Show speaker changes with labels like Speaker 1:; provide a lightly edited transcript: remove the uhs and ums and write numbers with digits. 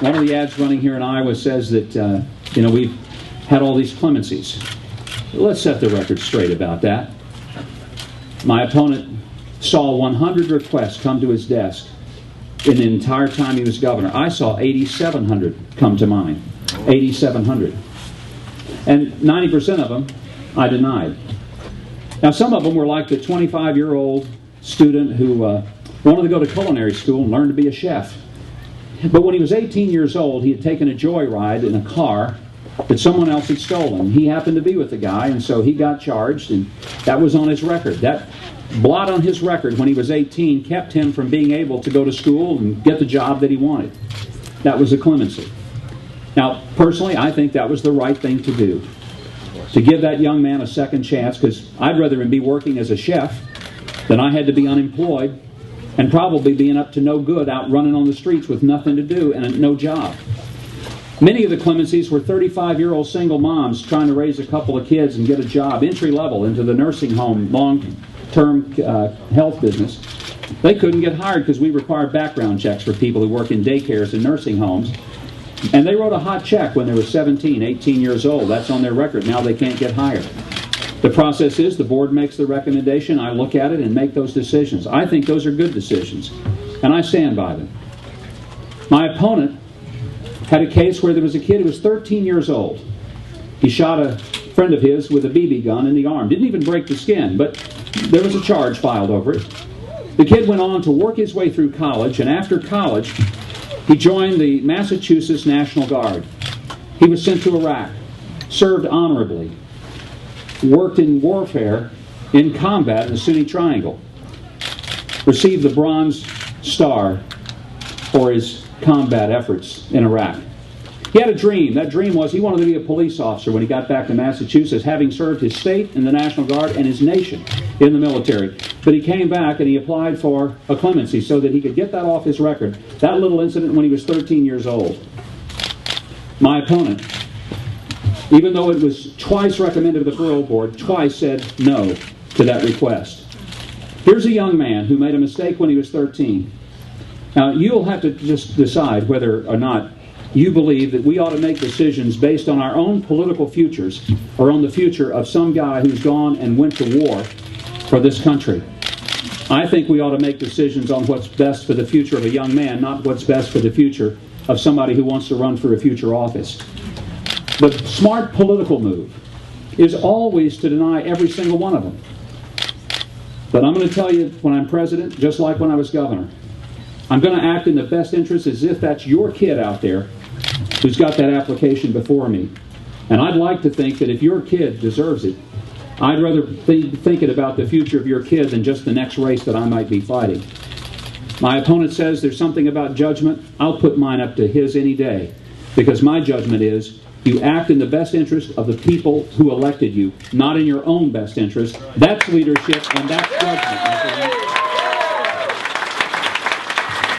Speaker 1: one of the ads running here in Iowa says that, we've had all these clemencies. Let's set the record straight about that. My opponent saw 100 requests come to his desk in the entire time he was governor. I saw 8,700 come to mine. 8,700. And 90% of them I denied. Now, some of them were like the 25-year-old student who wanted to go to culinary school and learn to be a chef. But when he was 18 years old, he had taken a joyride in a car that someone else had stolen. He happened to be with the guy, and so he got charged, and that was on his record. That blot on his record when he was 18 kept him from being able to go to school and get the job that he wanted. That was a clemency. Now, personally, I think that was the right thing to do, to give that young man a second chance, because I'd rather him be working as a chef than I had to be unemployed and probably being up to no good out running on the streets with nothing to do and no job. Many of the clemencies were 35-year-old single moms trying to raise a couple of kids and get a job, entry level, into the nursing home, long-term health business. They couldn't get hired because we require background checks for people who work in daycares and nursing homes. And they wrote a hot check when they were 17, 18 years old. That's on their record. Now they can't get hired. The process is the board makes the recommendation, I look at it and make those decisions. I think those are good decisions, and I stand by them. My opponent had a case where there was a kid who was 13 years old. He shot a friend of his with a BB gun in the arm. Didn't even break the skin, but there was a charge filed over it. The kid went on to work his way through college, and after college, he joined the Massachusetts National Guard. He was sent to Iraq, served honorably, worked in warfare in combat in the Sunni Triangle, received the Bronze Star for his combat efforts in Iraq. He had a dream. That dream was he wanted to be a police officer when he got back to Massachusetts, having served his state in the National Guard and his nation in the military. But he came back and he applied for a clemency so that he could get that off his record. That little incident when he was 13 years old. My opponent, even though it was twice recommended to the parole board, twice said no to that request. Here's a young man who made a mistake when he was 13. Now, you'll have to just decide whether or not you believe that we ought to make decisions based on our own political futures or on the future of some guy who's gone and went to war for this country. I think we ought to make decisions on what's best for the future of a young man, not what's best for the future of somebody who wants to run for a future office. The smart political move is always to deny every single one of them. But I'm going to tell you, when I'm president, just like when I was governor, I'm going to act in the best interest as if that's your kid out there who's got that application before me. And I'd like to think that if your kid deserves it, I'd rather be thinking about the future of your kid than just the next race that I might be fighting. My opponent says there's something about judgment. I'll put mine up to his any day, because my judgment is you act in the best interest of the people who elected you, not in your own best interest. That's leadership, and that's judgment.